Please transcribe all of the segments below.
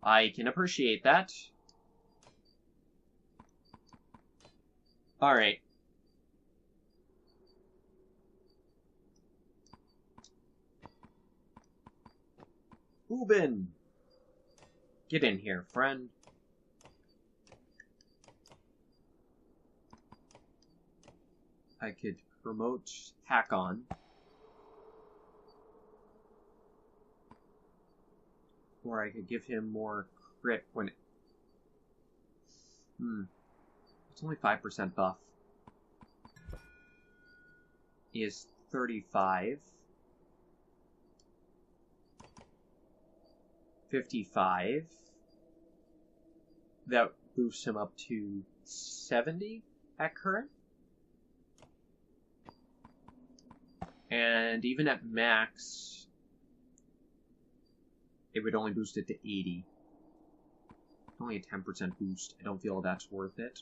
I can appreciate that. Alright. Ubin! Get in here, friend. I could promote Hakon. Or I could give him more crit when it... It's only 5% buff. He is 35. 55. That boosts him up to 70 at current. And even at max, it would only boost it to 80. Only a 10% boost. I don't feel that's worth it.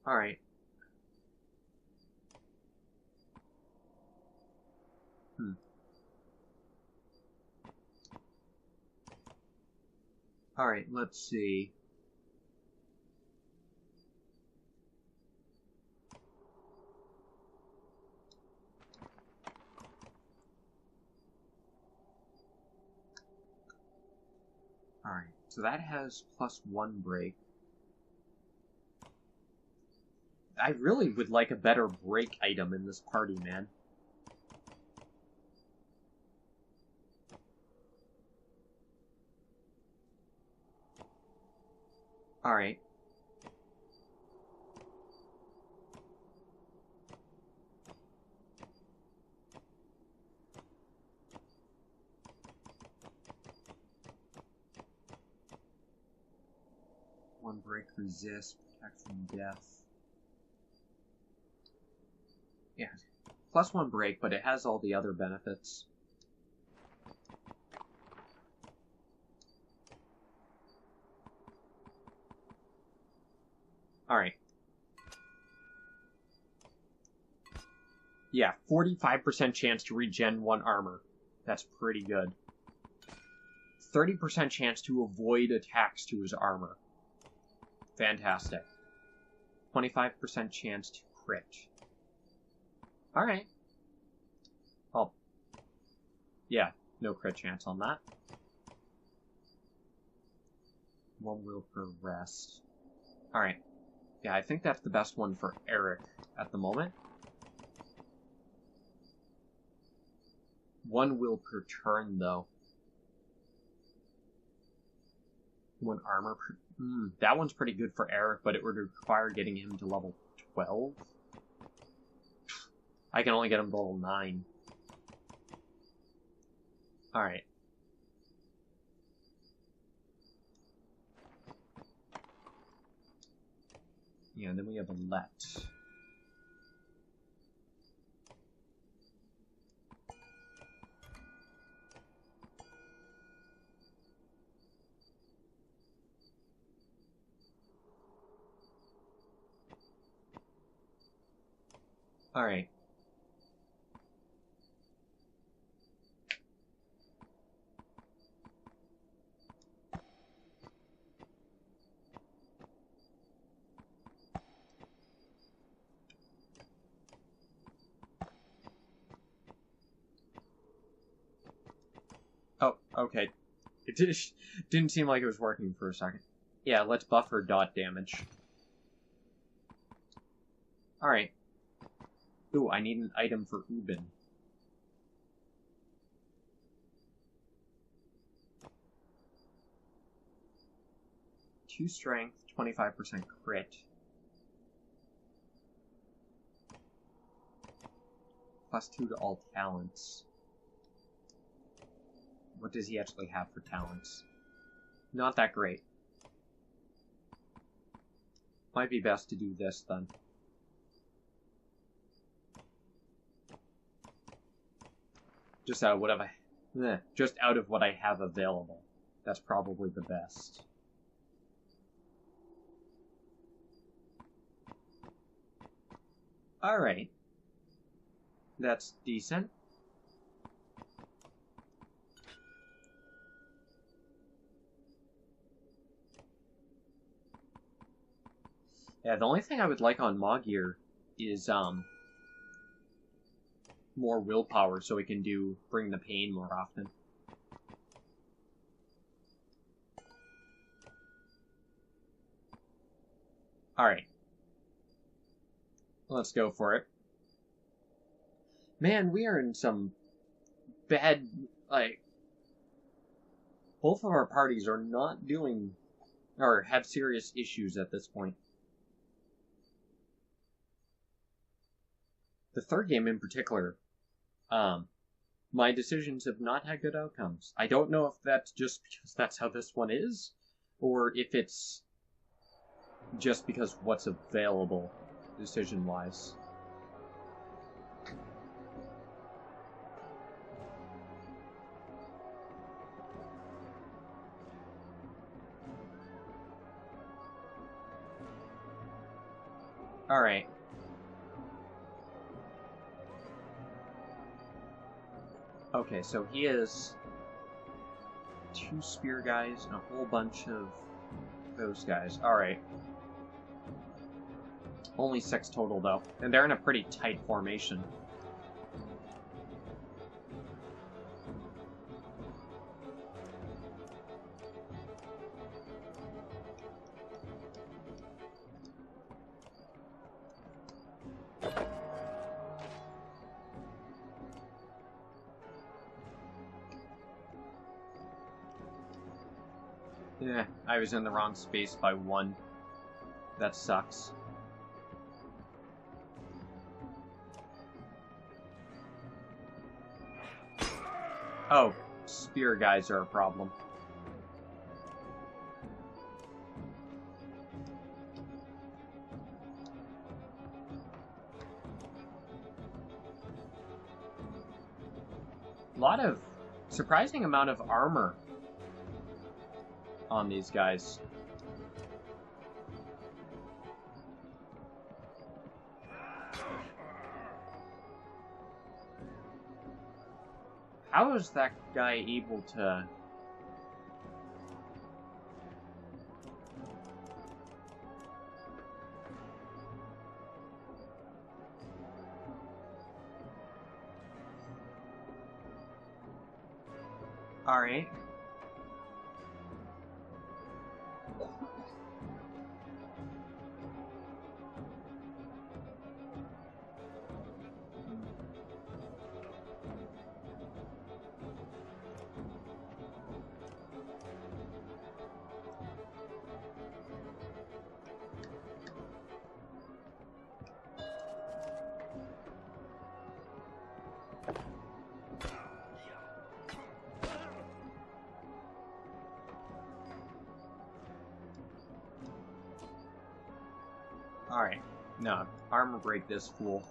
Alright. Alright, let's see. Alright, so that has +1 break. I really would like a better break item in this party, man. Alright. One break, resist, protect from death. Yeah, +1 break, but it has all the other benefits. Alright. Yeah, 45% chance to regen 1 armor. That's pretty good. 30% chance to avoid attacks to his armor. Fantastic. 25% chance to crit. Alright. Well, yeah, no crit chance on that. 1 will per rest. Alright. Yeah, I think that's the best one for Eric at the moment. 1 will per turn, though. 1 armor per... that one's pretty good for Eric, but it would require getting him to level 12. I can only get him to level 9. Alright. Yeah, and then we have a let. Alright. Oh, okay. It didn't seem like it was working for a second. Yeah, let's buffer dot damage. Alright. Ooh, I need an item for Ubin. Two strength, 25% crit. +2 to all talents. What does he actually have for talents? Not that great. Might be best to do this then. Just out of what I have available. That's probably the best. Alright. That's decent. Yeah, the only thing I would like on Mogir is more willpower so we can bring the pain more often. Alright. Let's go for it. Man, we are in some bad, like, both of our parties are not doing, or have serious issues at this point. The third game in particular, my decisions have not had good outcomes. I don't know if that's just because that's how this one is, or if it's just because what's available, decision-wise. Alright. Okay, so he has 2 spear guys and a whole bunch of those guys. Alright. Only 6 total, though. And they're in a pretty tight formation. Yeah, I was in the wrong space by 1. That sucks. Oh, spear guys are a problem. A lot of surprising amount of armor on these guys. How is that guy able to... Alright. Alright. No, armor break this fool.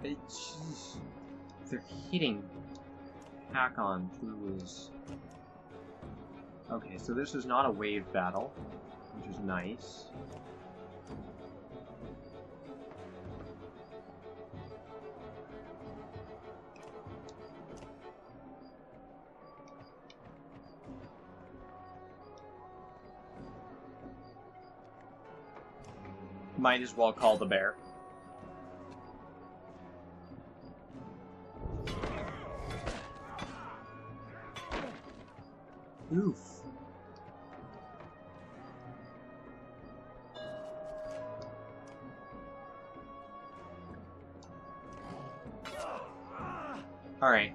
Jeez. They're hitting Hakon through his... Okay, so this is not a wave battle, which is nice. Might as well call the bear. Oof. Alright.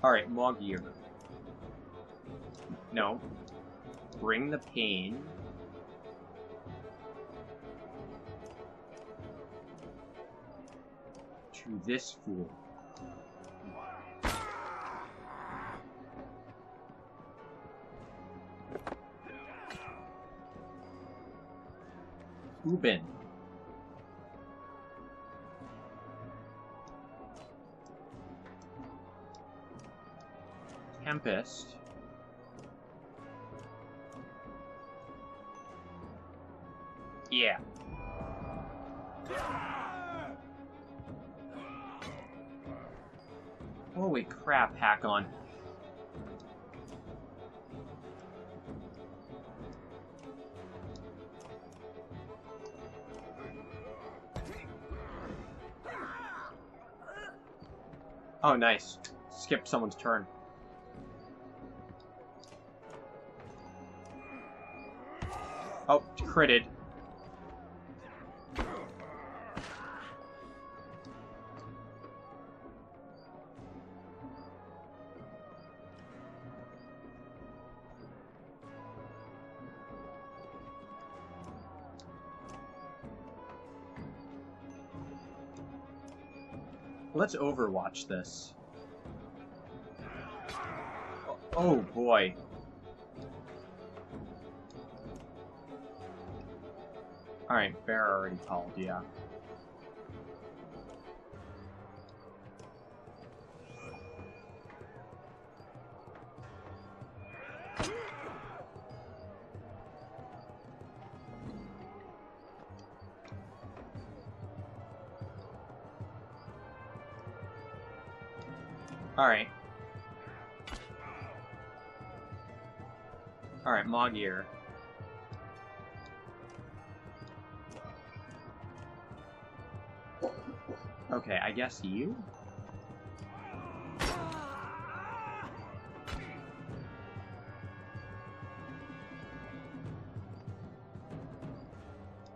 Alright, Mogir. No. Bring the pain. To this fool. Ubin. Tempest. Yeah. Holy crap, hack on. Oh, nice. Skip someone's turn. Oh, critted. Let's Overwatch this. Oh boy. Alright, bear already called, yeah. Alright. Alright, Mogir. Okay, I guess you?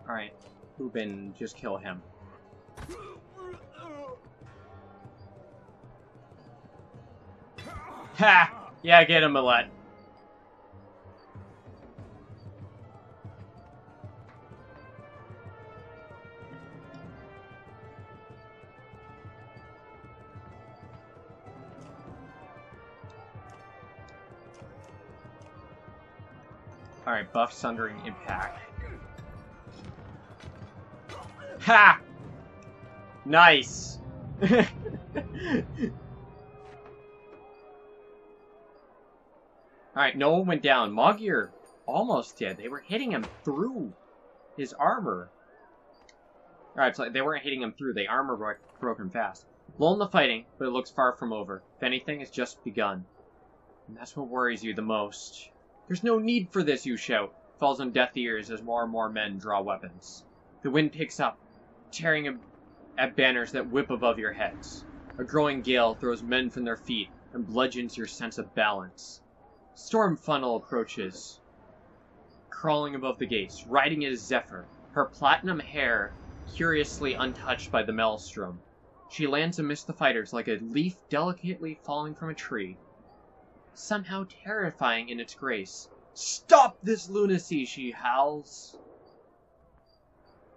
Alright, Ubin, just kill him. Ha! Yeah, get him, Millette. Alright, buff Sundering Impact. Ha! Nice! Alright, no one went down. Mogir almost did. They were hitting him through his armor. Alright, so they weren't hitting him through. The armor broke him fast. Lull in the fighting, but it looks far from over. If anything, it's just begun. And that's what worries you the most. There's no need for this, you shout. Falls on deaf ears as more and more men draw weapons. The wind picks up, tearing at banners that whip above your heads. A growing gale throws men from their feet and bludgeons your sense of balance. Storm Funnel approaches, crawling above the gates. Riding it is Zephyr, her platinum hair curiously untouched by the maelstrom. She lands amidst the fighters like a leaf delicately falling from a tree, somehow terrifying in its grace. Stop this lunacy, she howls.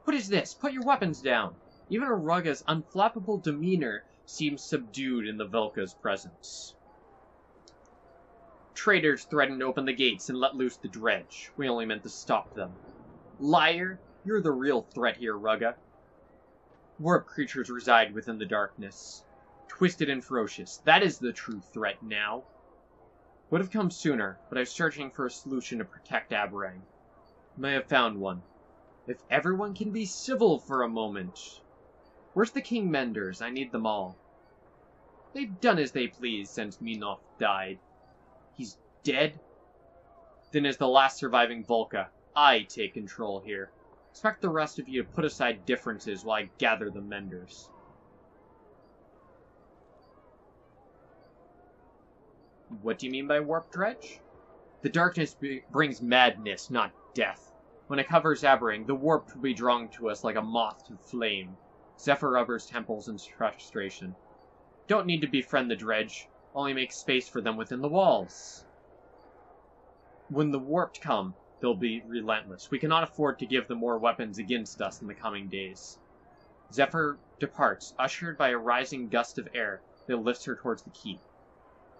What is this? Put your weapons down. Even Arugga's unflappable demeanor seems subdued in the Velka's presence. Traitors threaten to open the gates and let loose the dredge. We only meant to stop them. Liar, you're the real threat here, Rugga. Warp creatures reside within the darkness. Twisted and ferocious. That is the true threat now. Would have come sooner, but I was searching for a solution to protect Aberrang. May have found one. If everyone can be civil for a moment. Where's the King Menders? I need them all. They've done as they please since Minoth died. He's dead? Then as the last surviving Volca, I take control here. Expect the rest of you to put aside differences while I gather the Menders. What do you mean by warp dredge? The darkness brings madness, not death. When it covers Aberrang, the warp will be drawn to us like a moth to flame. Zephyr rubbers temples in frustration. Don't need to befriend the dredge. Only make space for them within the walls. When the warped come, they'll be relentless. We cannot afford to give them more weapons against us in the coming days. Zephyr departs, ushered by a rising gust of air that lifts her towards the keep.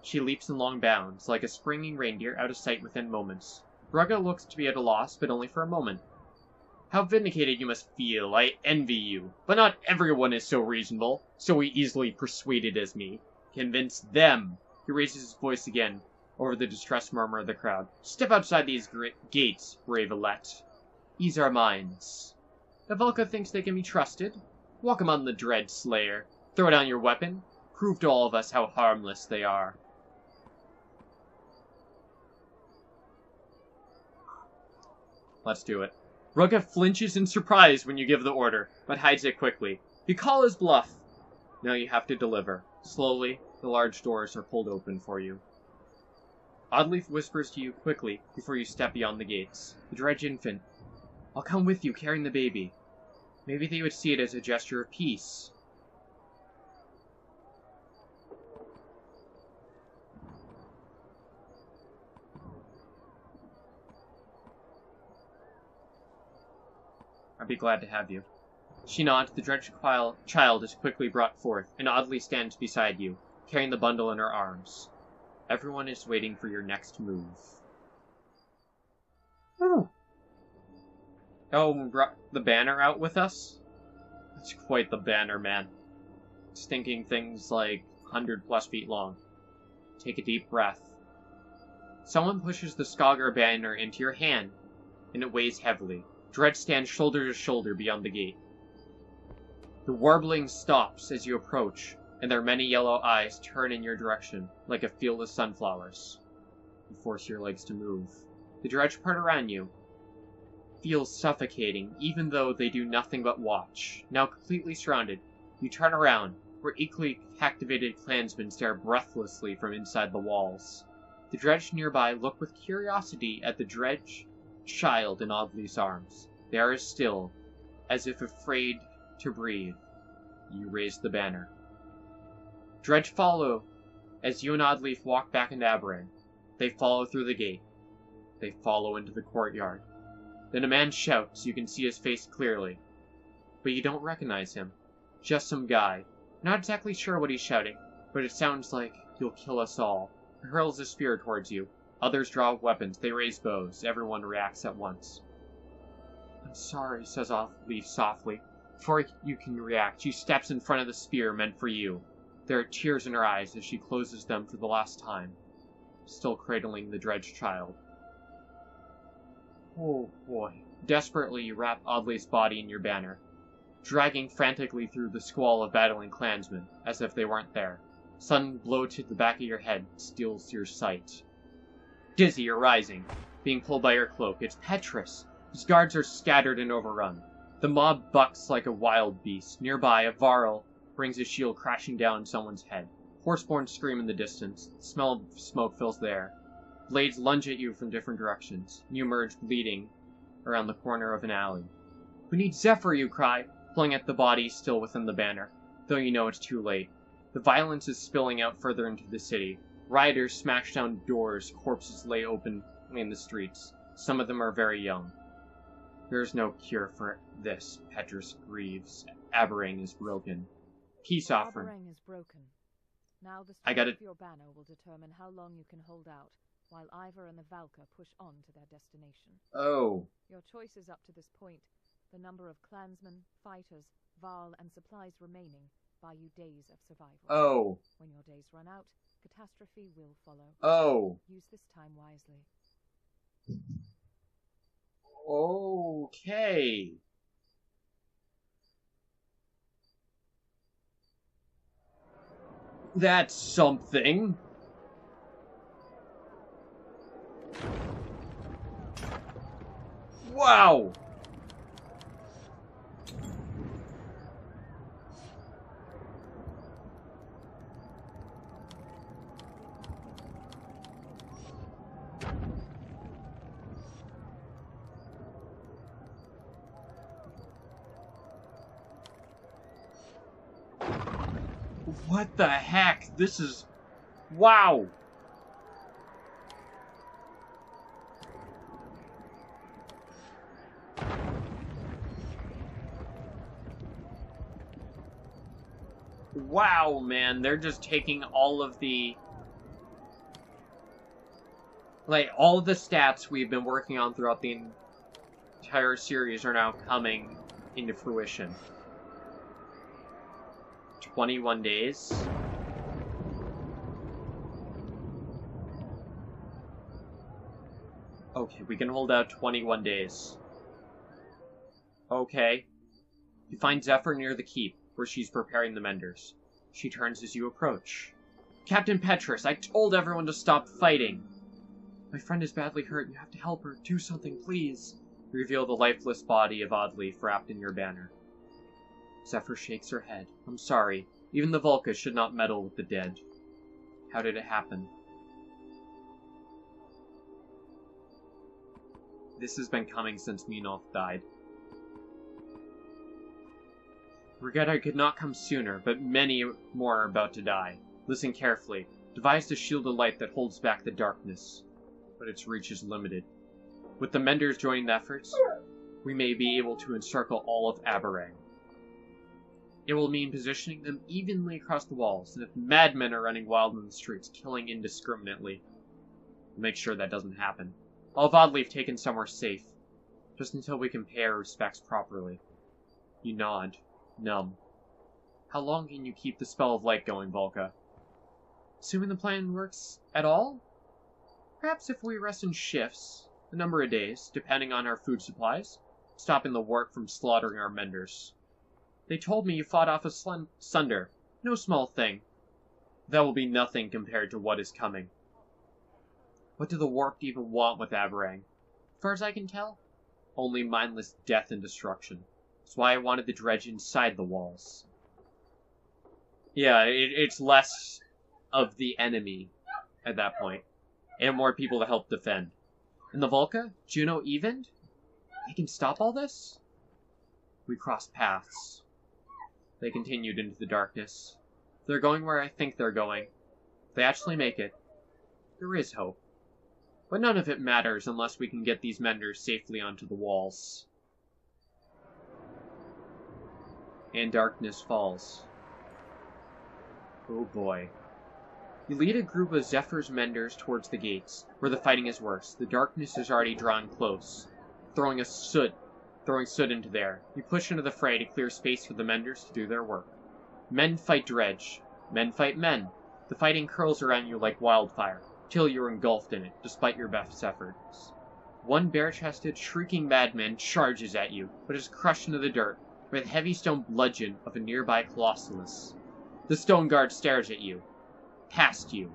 She leaps in long bounds, like a springing reindeer out of sight within moments. Rugga looks to be at a loss, but only for a moment. How vindicated you must feel. I envy you. But not everyone is so reasonable, so easily persuaded as me. Convince them. He raises his voice again, over the distressed murmur of the crowd. Step outside these gates, Ravelette. Ease our minds. If Velka thinks they can be trusted, walk among the Dread Slayer. Throw down your weapon. Prove to all of us how harmless they are. Let's do it. Rugga flinches in surprise when you give the order, but hides it quickly. You call his bluff. Now you have to deliver. Slowly, the large doors are pulled open for you. Oddleaf whispers to you quickly before you step beyond the gates. The Dredge infant. I'll come with you, carrying the baby. Maybe they would see it as a gesture of peace. I'd be glad to have you. She nods. The Dredge child is quickly brought forth, and Audley stands beside you, carrying the bundle in her arms. Everyone is waiting for your next move. Oh, we brought the banner out with us? That's quite the banner, man. Stinking things like 100+ feet long. Take a deep breath. Someone pushes the Saga banner into your hand, and it weighs heavily. Dredge stands shoulder to shoulder beyond the gate. The warbling stops as you approach, and their many yellow eyes turn in your direction, like a field of sunflowers. You force your legs to move. The Dredge part around you feels suffocating, even though they do nothing but watch. Now completely surrounded, you turn around, where equally captivated clansmen stare breathlessly from inside the walls. The Dredge nearby look with curiosity at the Dredge child in Audley's arms. They are as still, as if afraid to breathe. You raise the banner. Dredge follow as you and Oddleaf walk back into Aberrang. They follow through the gate. They follow into the courtyard. Then a man shouts. You can see his face clearly. But you don't recognize him. Just some guy. Not exactly sure what he's shouting, but it sounds like, "You'll kill us all." He hurls a spear towards you. Others draw weapons. They raise bows. Everyone reacts at once. I'm sorry, says Oddleaf softly. Before you can react, she steps in front of the spear meant for you. There are tears in her eyes as she closes them for the last time, still cradling the Dredge child. Oh boy. Desperately, you wrap Audley's body in your banner, dragging frantically through the squall of battling clansmen, as if they weren't there. Sudden blow to the back of your head steals your sight. Dizzy, you're rising, being pulled by your cloak. It's Petrus. His guards are scattered and overrun. The mob bucks like a wild beast. Nearby, a Varl brings his shield crashing down on someone's head. Horseborn scream in the distance. The smell of smoke fills the air. Blades lunge at you from different directions. You emerge bleeding around the corner of an alley. We need Zephyr, you cry, pulling at the body still within the banner, though you know it's too late. The violence is spilling out further into the city. Rioters smash down doors, corpses lay open in the streets. Some of them are very young. There is no cure for this, Petrus grieves. Aberrang is broken. Peace offering. Aberrang is broken. Now the strength of your banner will determine how long you can hold out, while Ivor and the Valka push on to their destination. Oh. Your choices up to this point, the number of clansmen, fighters, Varl, and supplies remaining, buy you days of survival. Oh. When your days run out, catastrophe will follow. Oh. Use this time wisely. Okay. That's something. Wow. What the heck? This is... Wow! Wow, man, they're just taking all of the... Like, all of the stats we've been working on throughout the entire series are now coming into fruition. 21 days. Okay, we can hold out 21 days. Okay. You find Zephyr near the keep, where she's preparing the menders. She turns as you approach. Captain Petrus, I told everyone to stop fighting. My friend is badly hurt. You have to help her. Do something, please. You reveal the lifeless body of Oddleif wrapped in your banner. Zephyr shakes her head. I'm sorry. Even the Vulca should not meddle with the dead. How did it happen? This has been coming since Minolf died. Regret I could not come sooner, but many more are about to die. Listen carefully. Devise a shield of light that holds back the darkness, but its reach is limited. With the Menders joining the efforts, we may be able to encircle all of Aberrang. It will mean positioning them evenly across the walls, and if madmen are running wild in the streets, killing indiscriminately, we'll make sure that doesn't happen. I'll have Oddleif taken somewhere safe, just until we can pay our respects properly. You nod, numb. How long can you keep the spell of light going, Vulca? Assuming the plan works at all? Perhaps if we rest in shifts, a number of days, depending on our food supplies, stopping the warp from slaughtering our Menders. They told me you fought off a Sunder. No small thing. That will be nothing compared to what is coming. What do the Warped even want with Aberrang? As far as I can tell, only mindless death and destruction. That's why I wanted the dredge inside the walls. Yeah, it's less of the enemy at that point, and more people to help defend. And the Vulca? Juno evened? They can stop all this? We crossed paths. They continued into the darkness. If they're going where I think they're going, if they actually make it, there is hope. But none of it matters unless we can get these Menders safely onto the walls. And darkness falls. Oh boy. You lead a group of Zephyr's Menders towards the gates, where the fighting is worse. The darkness is already drawing close, throwing soot into there. You push into the fray to clear space for the Menders to do their work. Men fight dredge. Men fight men. The fighting curls around you like wildfire, till you're engulfed in it, despite your best efforts. One bare-chested, shrieking madman charges at you, but is crushed into the dirt by the heavy stone bludgeon of a nearby Colossalus. The stone guard stares at you. Past you.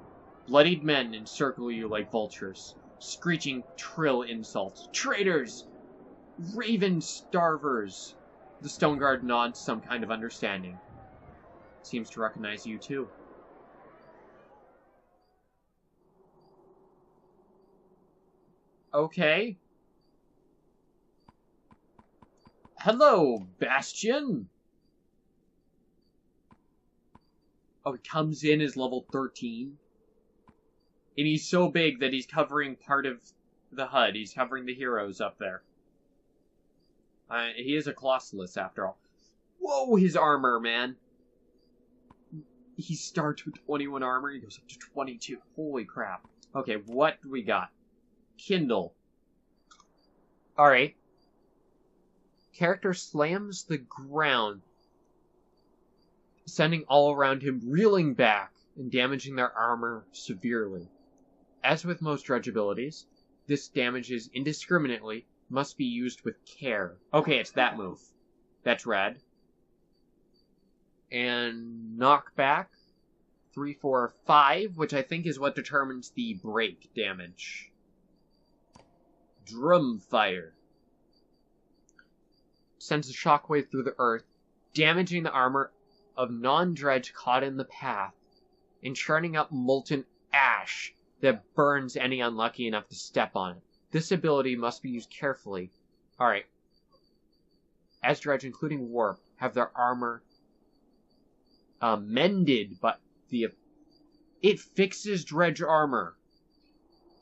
Bloodied men encircle you like vultures, screeching shrill insults. Traitors! Raven starvers! The stone guard nods some kind of understanding. Seems to recognize you too. Okay. Hello, Bastion! Oh, he comes in as level 13. And he's so big that he's covering part of the HUD. He's covering the heroes up there. He is a Colossalus, after all. Whoa, his armor, man. He starts with 21 armor. He goes up to 22. Holy crap. Okay, what do we got? Kindle. Alright. Character slams the ground, sending all around him reeling back and damaging their armor severely. As with most dredge abilities, this damages indiscriminately, must be used with care. Okay, it's that move. That's rad. And knockback 3, 4, 5, which I think is what determines the break damage. Drumfire. Sends a shockwave through the earth, damaging the armor of non-dredge caught in the path, and churning up molten ash that burns any unlucky enough to step on it. This ability must be used carefully. Alright. As dredge, including warp, have their armor mended, but it fixes dredge armor.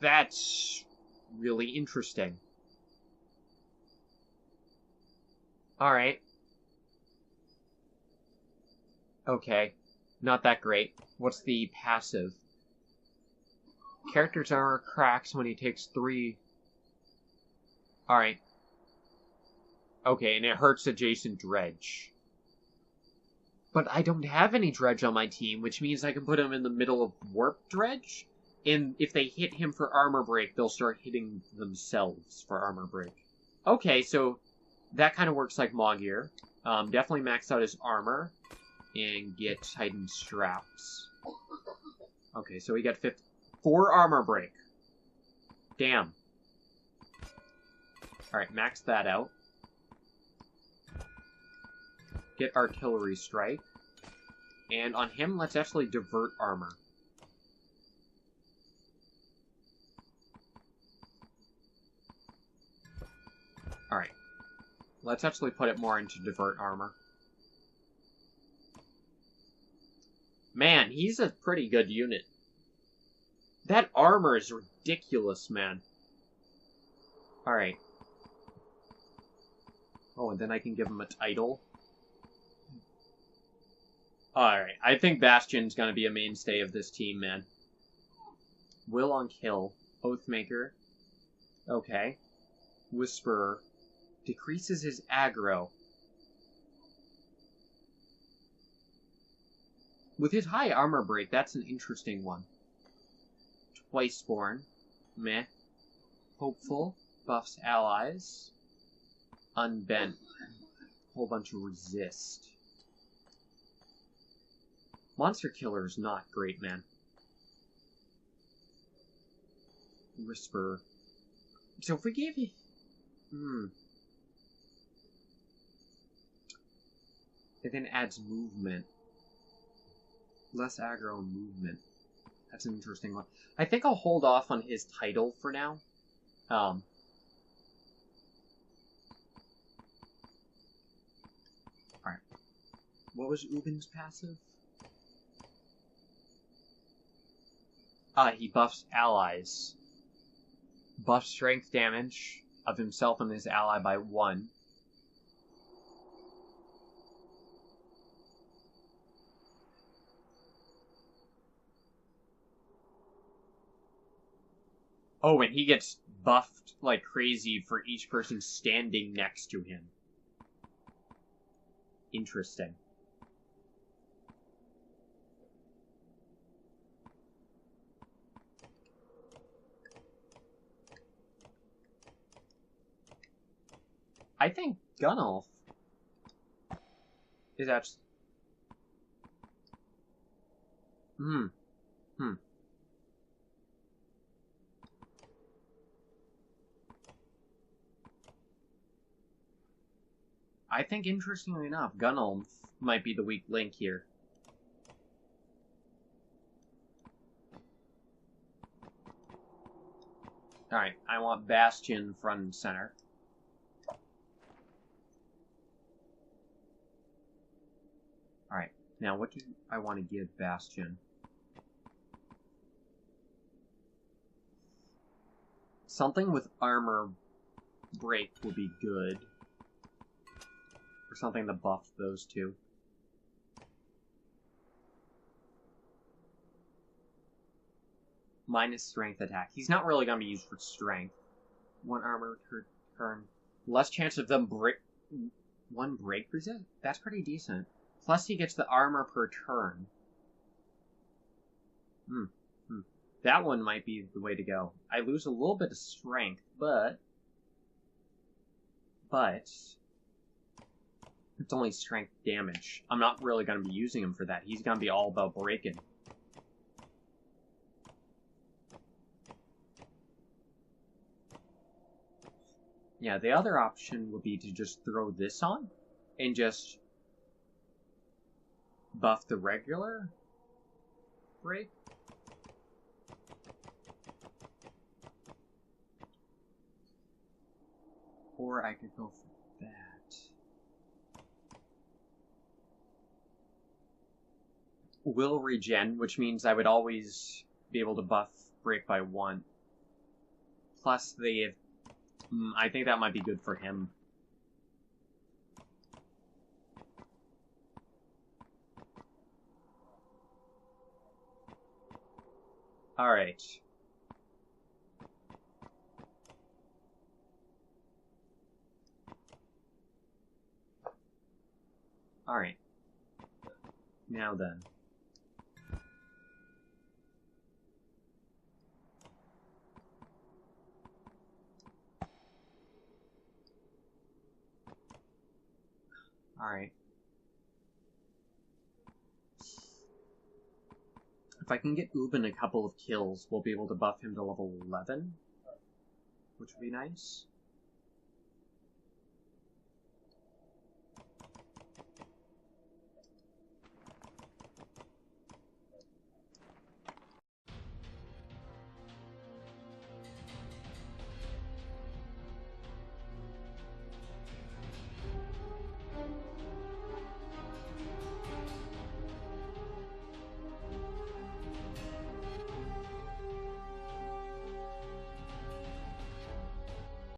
That's really interesting. Alright. Okay. Not that great. What's the passive? Character's armor cracks when he takes 3... Alright. Okay, and it hurts adjacent dredge. But I don't have any dredge on my team, which means I can put him in the middle of warp dredge? And if they hit him for armor break, they'll start hitting themselves for armor break. Okay, so that kind of works like Mogir. Definitely max out his armor. and get Titan straps. Okay, so we got 4 armor break. Damn. Alright, max that out. Get artillery strike. And on him, let's actually divert armor. Alright. Let's actually put it more into divert armor. Man, he's a pretty good unit. That armor is ridiculous, man. Alright. Oh, and then I can give him a title. Alright, I think Bastion's gonna be a mainstay of this team, man. Will on kill. Oathmaker. Okay. Whisperer. Decreases his aggro. With his high armor break, that's an interesting one. Twiceborn. Meh. Hopeful. Buffs allies. Unbent. Whole bunch of resist. Monster Killer is not great, man. Whisper. So if we gave you... It then adds movement. Less aggro and movement. That's an interesting one. I think I'll hold off on his title for now. Alright. What was Ubin's passive? He buffs allies. Buffs strength damage of himself and his ally by 1. Oh, and he gets buffed like crazy for each person standing next to him. Interesting. I think Gunnulf is actually... I think, interestingly enough, Gunnulf might be the weak link here. Alright, I want Bastion front and center. Alright, now what do I want to give Bastion? Something with armor break would be good. Or something to buff those two. Minus strength attack. He's not really going to be used for strength. 1 armor per turn. Less chance of them break... 1 break resist? That's pretty decent. Plus he gets the armor per turn. That one might be the way to go. I lose a little bit of strength, but... It's only strength damage. I'm not really going to be using him for that. He's going to be all about breaking. Yeah, the other option would be to just throw this on and just buff the regular break. Or I could go for that. Will regen, which means I would always be able to buff break by 1. Plus they have... I think that might be good for him. Alright. Alright. Now then. Alright. If I can get Ubin a couple of kills, we'll be able to buff him to level 11, which would be nice.